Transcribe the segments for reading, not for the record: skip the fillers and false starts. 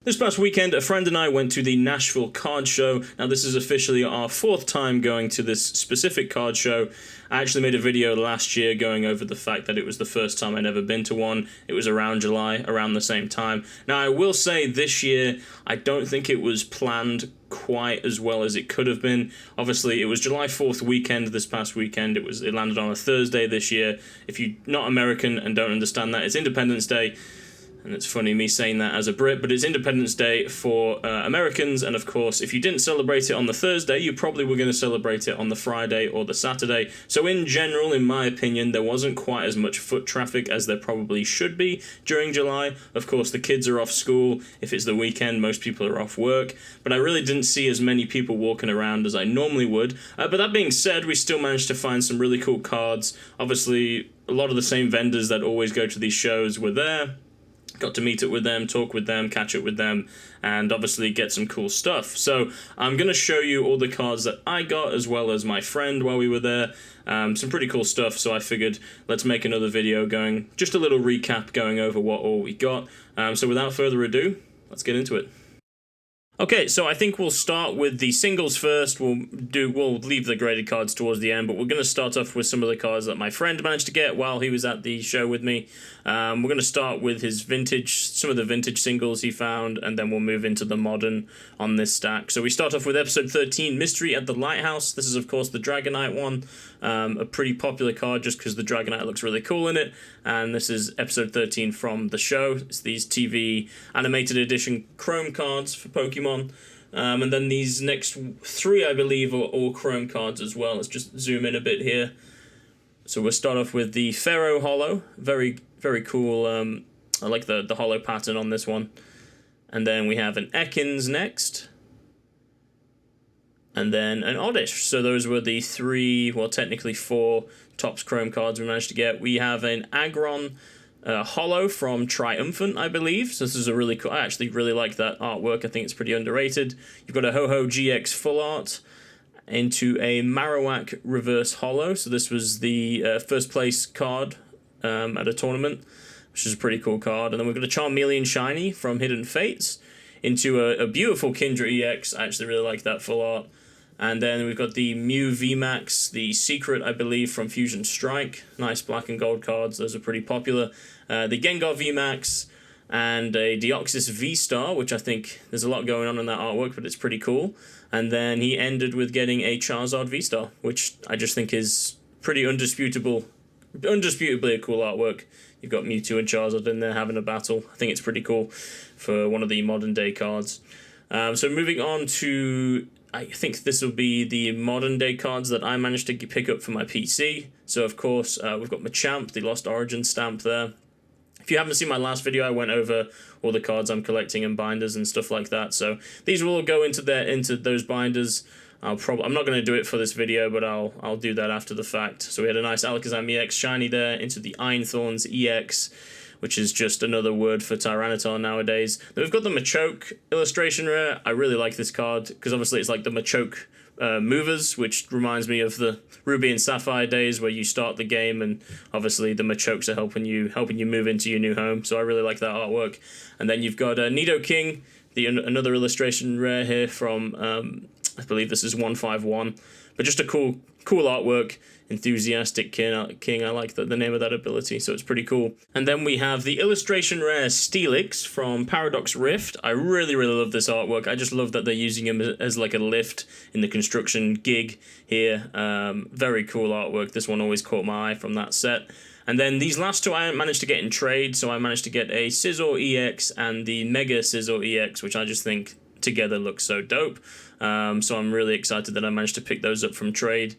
This past weekend, a friend and I went to the Nashville card show. Now, this is officially our 4th time going to this specific card show. I actually made a video last year going over the fact that it was the first time I'd ever been to one. It was around July, around the same time. Now, I will say this year, I don't think it was planned quite as well as it could have been. Obviously, it was July 4th weekend this past weekend. It landed on a Thursday this year. If you're not American and don't understand that, it's Independence Day. And it's funny me saying that as a Brit, but it's Independence Day for Americans, and of course, if you didn't celebrate it on the Thursday, you probably were going to celebrate it on the Friday or the Saturday. So in general, in my opinion, there wasn't quite as much foot traffic as there probably should be during July. Of course, the kids are off school. If it's the weekend, most people are off work. But I really didn't see as many people walking around as I normally would. But that being said, we still managed to find some really cool cards. Obviously, a lot of the same vendors that always go to these shows were there. Got to meet up with them, talk with them, catch up with them, and obviously get some cool stuff. So I'm going to show you all the cards that I got, as well as my friend while we were there. Some pretty cool stuff, so I figured let's make another video going, just a little recap going over what all we got. So without further ado, let's get into it. Okay, so I think we'll start with the singles first. We'll leave the graded cards towards the end, but we're going to start off with some of the cards that my friend managed to get while he was at the show with me. We're going to start with his some of the vintage singles he found, and then we'll move into the modern on this stack. So we start off with episode 13, Mystery at the Lighthouse. This is, of course, the Dragonite one. A pretty popular card just because the Dragonite looks really cool in it. And this is episode 13 from the show. It's these TV animated edition Chrome cards for Pokemon. And then these next 3, I believe, are all Chrome cards as well. Let's just zoom in a bit here. So we'll start off with the Pharaoh Holo. Very, very cool. I like the holo pattern on this one. And then we have an Ekans next. And then an Oddish. So those were the 3, well, technically 4 Topps Chrome cards we managed to get. We have an Aggron Holo from Triumphant, I believe. So this is a really cool. I actually really like that artwork. I think it's pretty underrated. You've got a Ho-Ho GX Full Art into a Marowak Reverse Holo. So this was the first place card at a tournament, which is a pretty cool card. And then we've got a Charmeleon Shiny from Hidden Fates into a beautiful Kindra EX. I actually really like that full art. And then we've got the Mew VMAX, the Secret, I believe, from Fusion Strike. Nice black and gold cards. Those are pretty popular. The Gengar VMAX and a Deoxys V-Star, which I think there's a lot going on in that artwork, but it's pretty cool. And then he ended with getting a Charizard V-Star, which I just think is pretty indisputably a cool artwork. You've got Mewtwo and Charizard in there having a battle. I think it's pretty cool for one of the modern day cards. So moving on to, I think this will be the modern day cards that I managed to pick up for my PC. So of course, we've got Machamp, the Lost Origin stamp there. If you haven't seen my last video, I went over all the cards I'm collecting and binders and stuff like that. So these will all go into those binders. I'm not going to do it for this video, but I'll do that after the fact. So we had a nice Alakazam EX Shiny there into the Ironthorns EX, which is just another word for Tyranitar nowadays. Then we've got the Machoke illustration rare. I really like this card because obviously it's like the Machoke movers, which reminds me of the Ruby and Sapphire days where you start the game and obviously the Machokes are helping you move into your new home. So I really like that artwork. And then you've got Nidoking, another illustration rare here from I believe this is 151, but just a cool artwork. Enthusiastic King, I like the name of that ability, so it's pretty cool. And then we have the illustration rare Steelix from Paradox Rift. I really, really love this artwork. I just love that they're using him as like a lift in the construction gig here. Very cool artwork. This one always caught my eye from that set. And then these last 2 I managed to get in trade, so I managed to get a Scizor EX and the Mega Scizor EX, which I just think together looks so dope. So I'm really excited that I managed to pick those up from trade.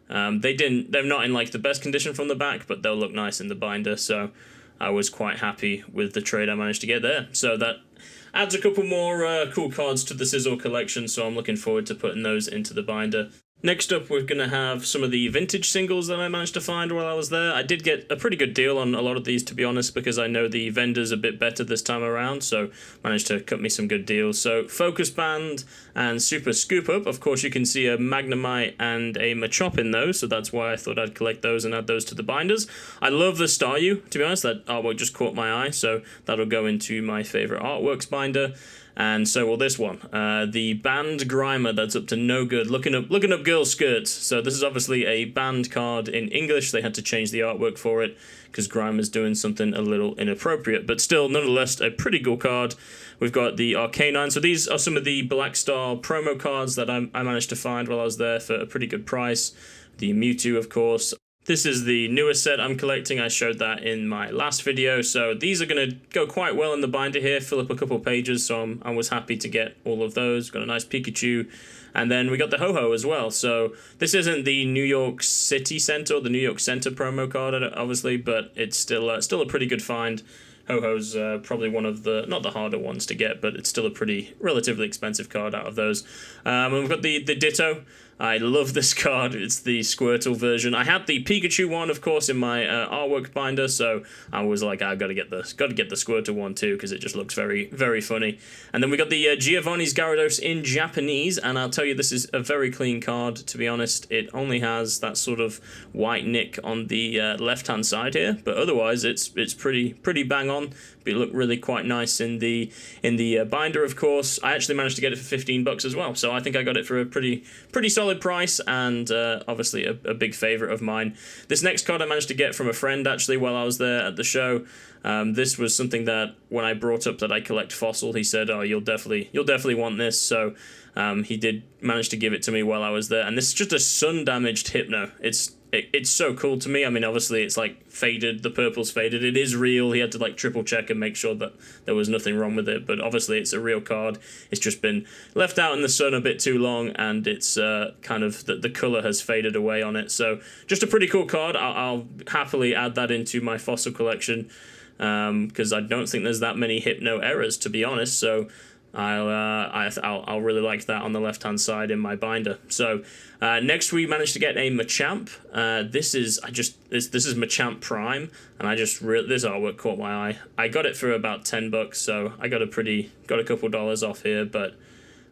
They're not in like the best condition from the back, but they'll look nice in the binder, so I was quite happy with the trade I managed to get there. So that adds a couple more cool cards to the Scizor collection, so I'm looking forward to putting those into the binder. Next up, we're going to have some of the vintage singles that I managed to find while I was there. I did get a pretty good deal on a lot of these, to be honest, because I know the vendors a bit better this time around, so managed to cut me some good deals. So Focus Band and Super Scoop Up, of course you can see a Magnemite and a Machop in those, so that's why I thought I'd collect those and add those to the binders. I love the Staryu, to be honest. That artwork just caught my eye, so that'll go into my favourite artworks binder. And so will this one, the Band Grimer that's up to no good, looking up girls' skirts. So this is obviously a banned card in English. They had to change the artwork for it because Grimer's doing something a little inappropriate. But still, nonetheless, a pretty cool card. We've got the Arcanine. So these are some of the Black Star promo cards that I managed to find while I was there for a pretty good price. The Mewtwo, of course. This is the newest set I'm collecting. I showed that in my last video, so these are going to go quite well in the binder here, fill up a couple pages, so I was happy to get all of those. Got a nice Pikachu, and then we got the Ho-Ho as well. So this isn't the New York City Center or the New York Center promo card, obviously, but it's still a pretty good find. Ho-Ho's probably one of the, not the harder ones to get, but it's still a pretty relatively expensive card out of those. And we've got the Ditto. I love this card. It's the Squirtle version. I had the Pikachu one, of course, in my artwork binder, so I was like, I've got to get the Squirtle one too, because it just looks very, very funny. And then we got the Giovanni's Gyarados in Japanese, and I'll tell you, this is a very clean card, to be honest. It only has that sort of white nick on the left-hand side here, but otherwise it's pretty bang on. But it looked really quite nice in the binder, of course. I actually managed to get it for $15 as well, so I think I got it for a pretty solid price, and obviously a big favorite of mine. This next card I managed to get from a friend actually while I was there at the show. This was something that when I brought up that I collect Fossil, he said, "Oh, you'll definitely want this." So he did manage to give it to me while I was there, and this is just a sun damaged Hypno. It's so cool to me. I mean, obviously it's like faded, the purple's faded. It is real. He had to like triple check and make sure that there was nothing wrong with it, but obviously it's a real card. It's just been left out in the sun a bit too long, and it's kind of the color has faded away on it. So just a pretty cool card. I'll happily add that into my Fossil collection, because I don't think there's that many Hypno errors, to be honest. So I'll really like that on the left hand side in my binder. So next we managed to get a Machamp. This is Machamp Prime, and this artwork caught my eye. I got it for about $10, so I got a couple dollars off here, but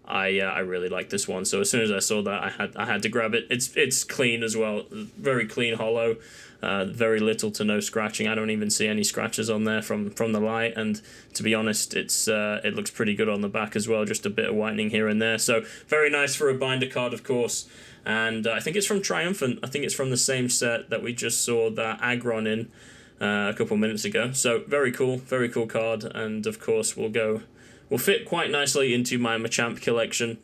I really like this one. So as soon as I saw that, I had to grab it. It's clean as well, very clean hollow. Very little to no scratching. I don't even see any scratches on there from the light, and to be honest, it looks pretty good on the back as well, just a bit of whitening here and there. So very nice for a binder card, of course. And I think it's from Triumphant. I think it's from the same set that we just saw that Aggron in a couple minutes ago. So very cool card, and of course will fit quite nicely into my Machamp collection.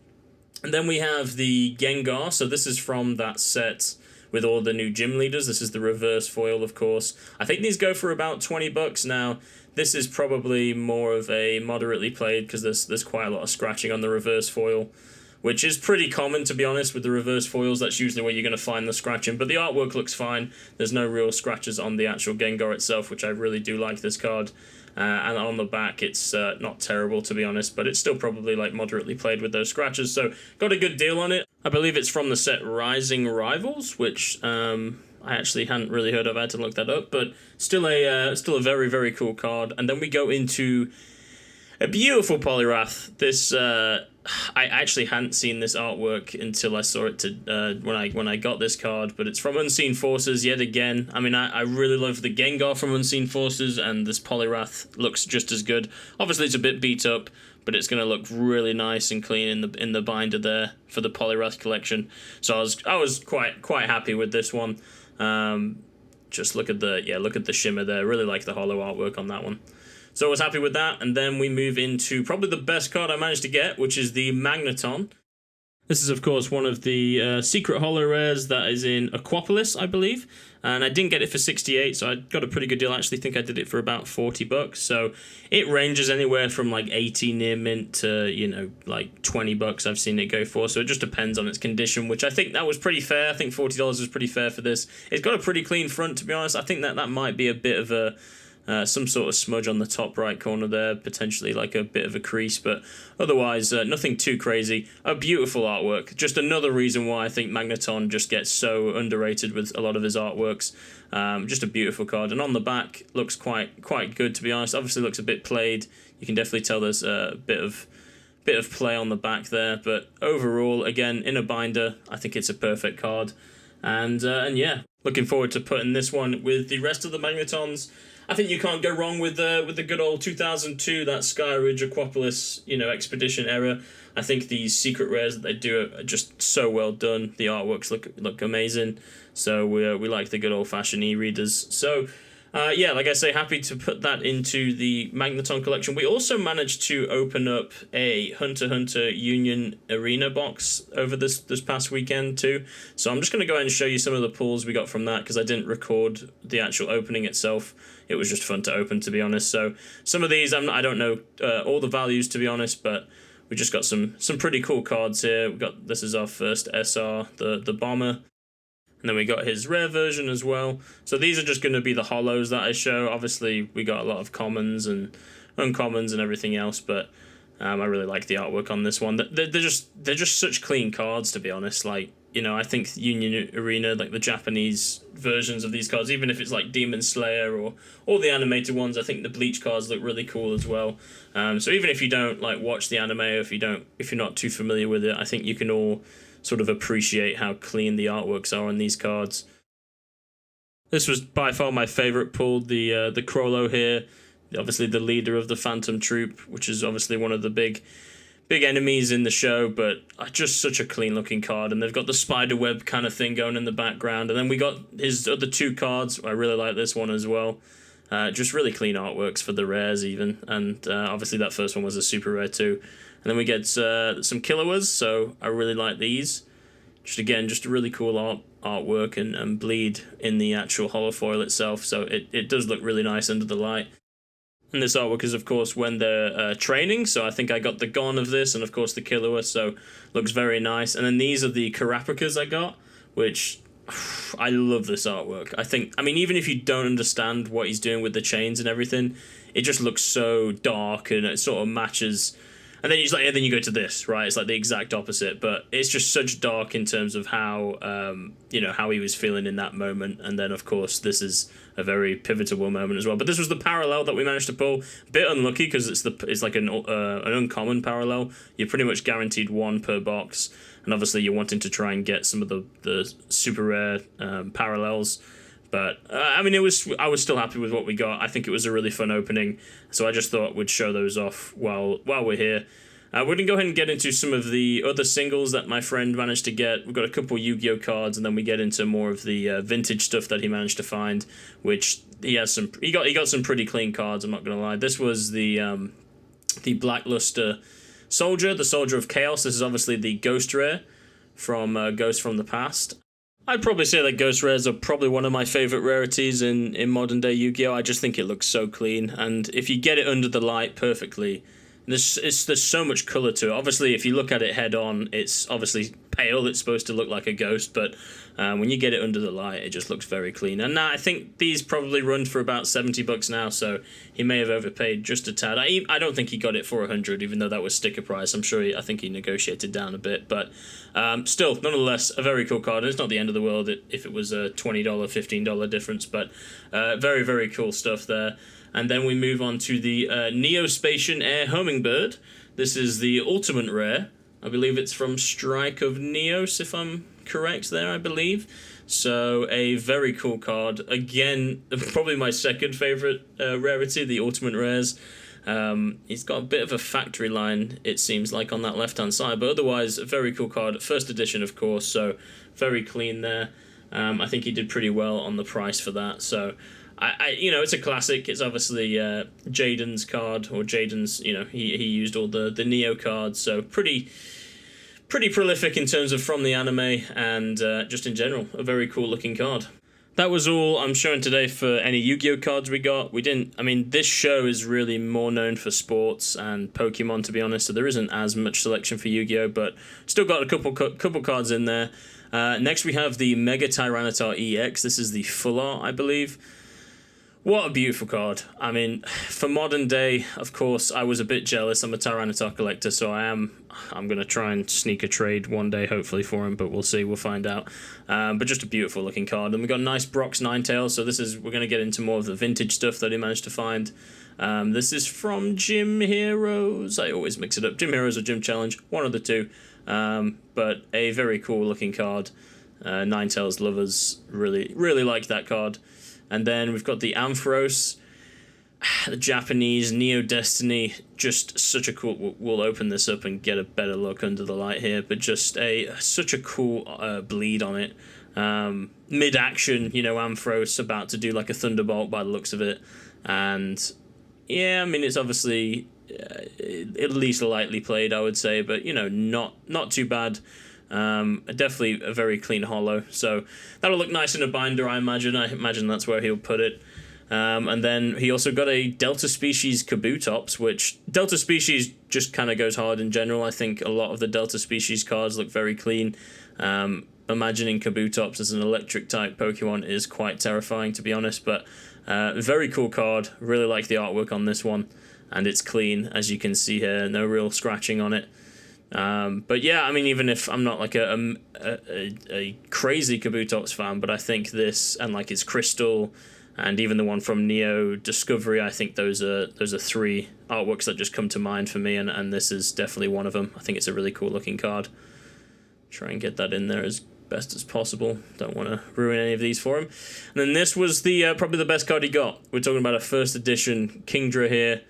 And then we have the Gengar. So this is from that set with all the new gym leaders. This is the reverse foil, of course. I think these go for about $20 now. This is probably more of a moderately played, because there's quite a lot of scratching on the reverse foil, which is pretty common, to be honest, with the reverse foils. That's usually where you're going to find the scratching, but the artwork looks fine. There's no real scratches on the actual Gengar itself, which I really do like this card. And on the back, it's not terrible, to be honest, but it's still probably like moderately played with those scratches, so got a good deal on it. I believe it's from the set Rising Rivals, which I actually hadn't really heard of. I had to look that up, but still a very, very cool card. And then we go into a beautiful Poliwrath. This I actually hadn't seen this artwork until I saw it when I got this card, but it's from Unseen Forces yet again. I mean, I really love the Gengar from Unseen Forces, and this Poliwrath looks just as good. Obviously, it's a bit beat up, but it's going to look really nice and clean in the binder there for the Poliwrath collection. So I was quite happy with this one. Just look at the shimmer there. Really like the holo artwork on that one. So I was happy with that, and then we move into probably the best card I managed to get, which is the Magneton. This is, of course, one of the secret holo rares that is in Aquapolis, I believe, and I didn't get it for 68, so I got a pretty good deal. I actually think I did it for about $40, so it ranges anywhere from like 80 near mint to, like $20 I've seen it go for, so it just depends on its condition, which I think that was pretty fair. I think $40 was pretty fair for this. It's got a pretty clean front, to be honest. I think that might be a bit of a Some sort of smudge on the top right corner there, potentially like a bit of a crease, but otherwise nothing too crazy. A beautiful artwork. Just another reason why I think Magneton just gets so underrated with a lot of his artworks. Just a beautiful card, and on the back looks quite good, to be honest. Obviously looks a bit played. You can definitely tell there's a bit of play on the back there, but overall, again, in a binder, I think it's a perfect card. And yeah, looking forward to putting this one with the rest of the Magnetons. I think you can't go wrong with the good old 2002, that Sky Ridge Aquapolis, expedition era. I think these secret rares that they do are just so well done. The artworks look amazing. So we like the good old fashioned e-readers. So yeah, like I say, happy to put that into the Magneton collection. We also managed to open up a Hunter x Hunter Union Arena box over this past weekend too. So I'm just going to go ahead and show you some of the pulls we got from that, because I didn't record the actual opening itself. It was just fun to open, to be honest. So some of these, I don't know all the values, to be honest, but we just got some pretty cool cards here. This is our first SR, the Bomber. And then we got his rare version as well. So these are just going to be the holos that I show. Obviously, we got a lot of commons and uncommons and everything else, but I really like the artwork on this one. They're just such clean cards, to be honest. Like, I think Union Arena, like the Japanese versions of these cards, even if it's like Demon Slayer or all the animated ones, I think the Bleach cards look really cool as well. So even if you don't like watch the anime, or if you're not too familiar with it, I think you can all sort of appreciate how clean the artworks are on these cards. This was by far my favourite pull, the Crollo here, obviously the leader of the Phantom Troop, which is obviously one of the big enemies in the show, but just such a clean looking card. And they've got the spider web kind of thing going in the background. And then we got his other two cards. I really like this one as well. Just really clean artworks for the rares even. And obviously that first one was a super rare too. And then we get some Killuas, so I really like these. Just a really cool artwork and bleed in the actual holofoil itself, so it does look really nice under the light. And this artwork is, of course, when they're training, so I think I got the Gon of this, and of course the Killua, so looks very nice. And then these are the Karapicas I got, which I love this artwork. I mean, even if you don't understand what he's doing with the chains and everything, it just looks so dark, and it sort of matches. And then then you go to this, right? It's like the exact opposite, but it's just such dark in terms of how, how he was feeling in that moment. And then, of course, this is a very pivotal moment as well. But this was the parallel that we managed to pull. A bit unlucky because it's like an uncommon parallel. You're pretty much guaranteed one per box, and obviously you're wanting to try and get some of the super rare parallels. But I mean, I was still happy with what we got. I think it was a really fun opening, so I just thought we'd show those off while we're here. We're going to go ahead and get into some of the other singles that my friend managed to get. We've got a couple Yu-Gi-Oh cards, and then we get into more of the vintage stuff that he managed to find, which he got some pretty clean cards, I'm not going to lie. This was the Blackluster Soldier, the Soldier of Chaos. This is obviously the Ghost Rare from Ghost from the Past. I'd probably say that Ghost Rares are probably one of my favourite rarities in modern day Yu-Gi-Oh! I just think it looks so clean, and if you get it under the light perfectly, there's so much colour to it. Obviously, if you look at it head on, it's obviously pale, it's supposed to look like a ghost, but when you get it under the light, it just looks very clean. And now I think these probably run for about $70 now, so he may have overpaid just a tad. I don't think he got it for $100, even though that was sticker price. I think he negotiated down a bit, but still, nonetheless, a very cool card. And it's not the end of the world if it was a $20, $15 difference, but very, very cool stuff there. And then we move on to the Neospatian Air Hummingbird. This is the ultimate rare. I believe it's from Strike of Neos, if I'm correct there, I believe. So a very cool card. Again, probably my second favourite rarity, the ultimate rares. He's got a bit of a factory line, it seems like, on that left-hand side. But otherwise, a very cool card. First edition, of course, so very clean there. I think he did pretty well on the price for that. So it's a classic. It's obviously Jaden's card, or Jaden's, he used all the Neo cards, so pretty prolific in terms of from the anime, and just in general, a very cool looking card. That was all I'm showing today for any Yu-Gi-Oh cards we got. This show is really more known for sports and Pokemon, to be honest, so there isn't as much selection for Yu-Gi-Oh, but still got a couple cards in there. Next we have the Mega Tyranitar EX. This is the full art, I believe. What a beautiful card. I mean, for modern day, of course, I was a bit jealous. I'm a Tyranitar collector, so I'm going to try and sneak a trade one day, hopefully, for him, but we'll see. We'll find out. But just a beautiful looking card. And we've got nice Brock's Ninetales, so we're going to get into more of the vintage stuff that he managed to find. This is from Gym Heroes. I always mix it up. Gym Heroes or Gym Challenge, one of the two. But a very cool looking card. Ninetales lovers really like that card. And then we've got the Ampharos, the Japanese Neo Destiny, just such a cool... We'll open this up and get a better look under the light here, but just such a cool bleed on it. Mid-action, Ampharos about to do like a Thunderbolt by the looks of it. And yeah, I mean, it's obviously at least lightly played, I would say, but, not too bad. Definitely a very clean holo, so that'll look nice in a binder, I imagine. I imagine that's where he'll put it. And then he also got a Delta Species Kabutops, which Delta Species just kind of goes hard in general. I think a lot of the Delta Species cards look very clean. Imagining Kabutops as an electric type Pokemon is quite terrifying, to be honest, but very cool card. Really like the artwork on this one, and it's clean, as you can see here. No real scratching on it. But yeah, I mean, even if I'm not like a crazy Kabutops fan, but I think this and like its Crystal and even the one from Neo Discovery, I think those are three artworks that just come to mind for me, and this is definitely one of them. I think it's a really cool looking card. Try and get that in there as best as possible. Don't want to ruin any of these for him. And then this was the probably the best card he got. We're talking about a first edition Kingdra here.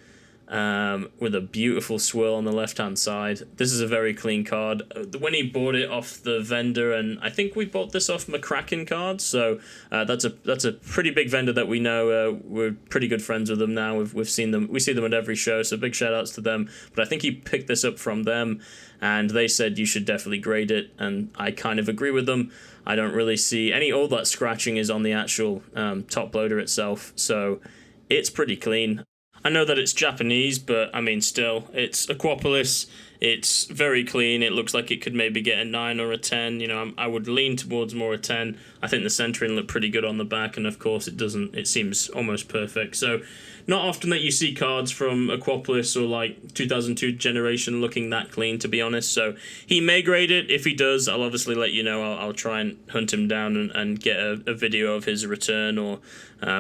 With a beautiful swirl on the left-hand side. This is a very clean card. When he bought it off the vendor, and I think we bought this off McCracken Cards, so that's a pretty big vendor that we know. We're pretty good friends with them now. We've seen them. We see them at every show, so big shout-outs to them. But I think he picked this up from them, and they said you should definitely grade it, and I kind of agree with them. I don't really see all that scratching is on the actual top loader itself, so it's pretty clean. I know that it's Japanese, but I mean, still, it's Aquapolis. It's very clean. It looks like it could maybe get a 9 or a 10. I would lean towards more a 10. I think the centering looked pretty good on the back, and of course, it doesn't. It seems almost perfect. So, not often that you see cards from Aquapolis or like 2002 generation looking that clean, to be honest. So he may grade it. If he does, I'll obviously let you know. I'll try and hunt him down and get a video of his return, or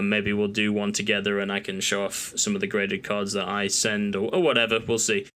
maybe we'll do one together and I can show off some of the graded cards that I send or whatever. We'll see.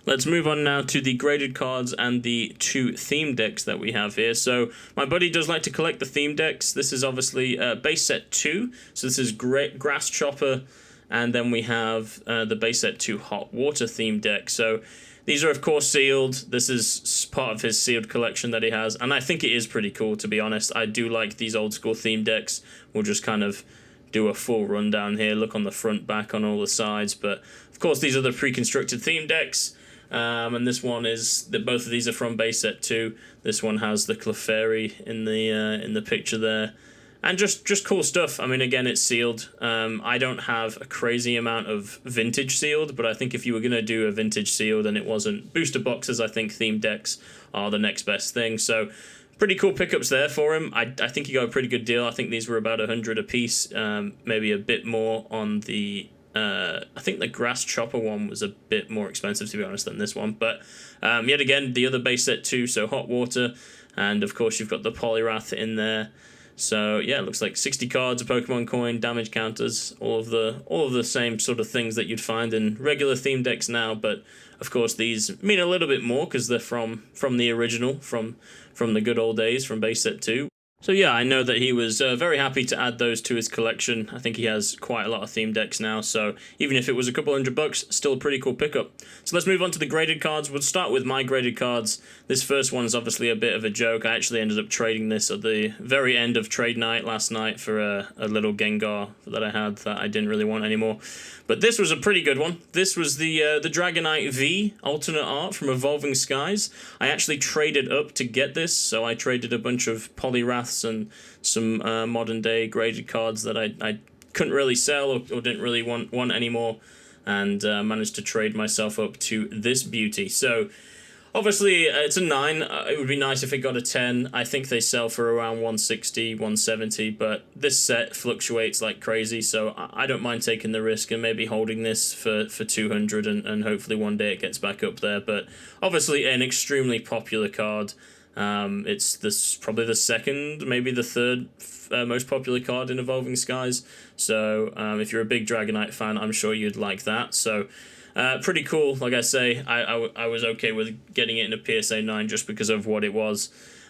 Let's move on now to the graded cards and the 2 theme decks that we have here. So my buddy does like to collect the theme decks. This is obviously base set 2. So this is Grass Chopper, and then we have the base set 2 Hot Water theme deck. So these are, of course, sealed. This is part of his sealed collection that he has, and I think it is pretty cool, to be honest. I do like these old school theme decks. We'll just kind of do a full rundown here, look on the front, back, on all the sides. But, of course, these are the pre-constructed theme decks. And this one is that both of these are from base set 2. This one has the Clefairy in the picture there, and just cool stuff. I mean, again, it's sealed. I don't have a crazy amount of vintage sealed, but I think if you were gonna do a vintage sealed and it wasn't booster boxes, I think theme decks are the next best thing. So pretty cool pickups there for him. I think he got a pretty good deal. I think these were about 100 a piece, maybe a bit more on the. I think the Grass Chopper one was a bit more expensive, to be honest, than this one. But yet again, the other base set 2, so Hot Water, and of course you've got the Poliwrath in there. So yeah, it looks like 60 cards, a Pokemon coin, damage counters, all of the same sort of things that you'd find in regular theme decks now. But of course these mean a little bit more because they're from the original, from the good old days, from base set 2. So yeah, I know that he was very happy to add those to his collection. I think he has quite a lot of theme decks now, so even if it was a couple $100, still a pretty cool pickup. So let's move on to the graded cards. We'll start with my graded cards. This first one is obviously a bit of a joke. I actually ended up trading this at the very end of trade night last night for a little Gengar that I had that I didn't really want anymore. But this was a pretty good one. This was the Dragonite V alternate art from Evolving Skies. I actually traded up to get this, so I traded a bunch of Poliwraths and some modern day graded cards that I couldn't really sell or didn't really want anymore, and managed to trade myself up to this beauty. So Obviously, it's a 9. It would be nice if it got a 10. I think they sell for around 160, 170, but this set fluctuates like crazy, so I don't mind taking the risk and maybe holding this for 200, and hopefully one day it gets back up there. But obviously, an extremely popular card. It's probably the second, maybe the third most popular card in Evolving Skies. So if you're a big Dragonite fan, I'm sure you'd like that. So pretty cool. Like I say, I was okay with getting it in a PSA 9 just because of what it was.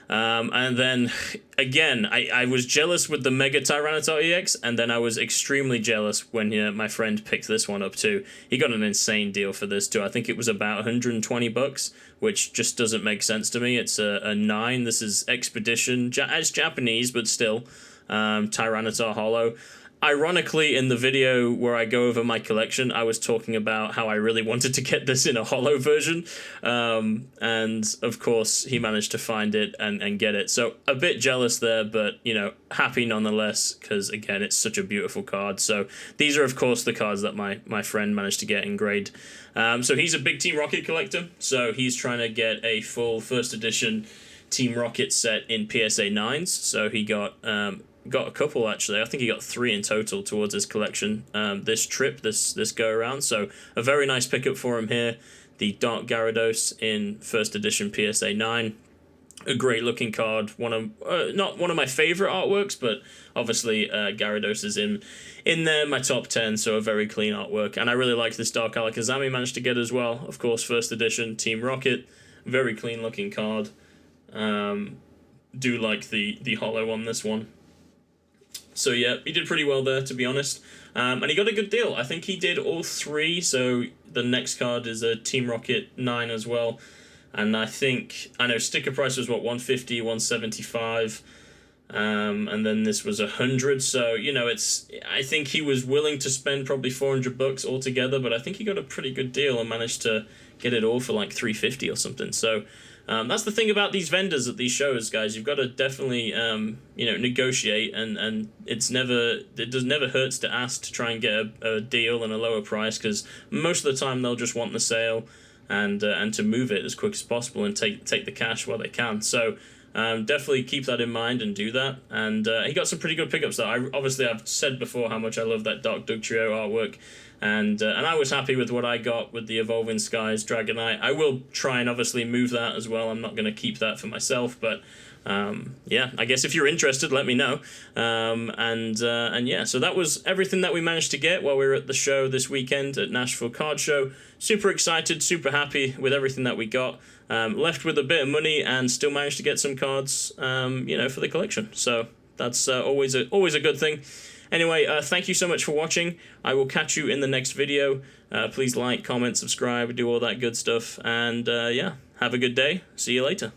And then, again, I was jealous with the Mega Tyranitar EX, and then I was extremely jealous when my friend picked this one up too. He got an insane deal for this too. I think it was about 120 bucks, which just doesn't make sense to me. It's a 9. This is Expedition. It's Japanese, but still, Tyranitar Holo. Ironically, in the video where I go over my collection, I was talking about how I really wanted to get this in a holo version, and of course he managed to find it and get it. So a bit jealous there, but happy nonetheless, because again, it's such a beautiful card. So these are of course the cards that my friend managed to get in grade. So he's a big Team Rocket collector, so he's trying to get a full first edition Team Rocket set in PSA 9s. So he got a couple actually. I think he got 3 in total towards his collection this trip, this go around. So a very nice pickup for him here. The Dark Gyarados in first edition PSA 9. A great looking card. Not one of my favorite artworks, but obviously Gyarados is in there, my top 10. So a very clean artwork, and I really like this Dark Alakazam managed to get as well. Of course, first edition Team Rocket. Very clean looking card. Do like the holo on this one. So yeah, he did pretty well there, to be honest. And he got a good deal. I think he did all 3, so the next card is a Team Rocket 9 as well. And I know sticker price was, 150, 175, and then this was 100, so, I think he was willing to spend probably 400 bucks altogether, but I think he got a pretty good deal and managed to get it all for like 350 or something, so... that's the thing about these vendors at these shows, guys. You've got to definitely, negotiate, and it never hurts to ask to try and get a deal and a lower price, because most of the time they'll just want the sale and to move it as quick as possible and take the cash while they can. So definitely keep that in mind and do that. And he got some pretty good pickups though. I've said before how much I love that Dark Dugtrio artwork. And I was happy with what I got with the Evolving Skies Dragonite. I will try and obviously move that as well. I'm not going to keep that for myself, but yeah, I guess if you're interested, let me know. And yeah, so that was everything that we managed to get while we were at the show this weekend at Nashville Card Show. Super excited, super happy with everything that we got. Left with a bit of money and still managed to get some cards, for the collection. So that's always a good thing. Anyway, thank you so much for watching. I will catch you in the next video. Please like, comment, subscribe, do all that good stuff. And yeah, have a good day. See you later.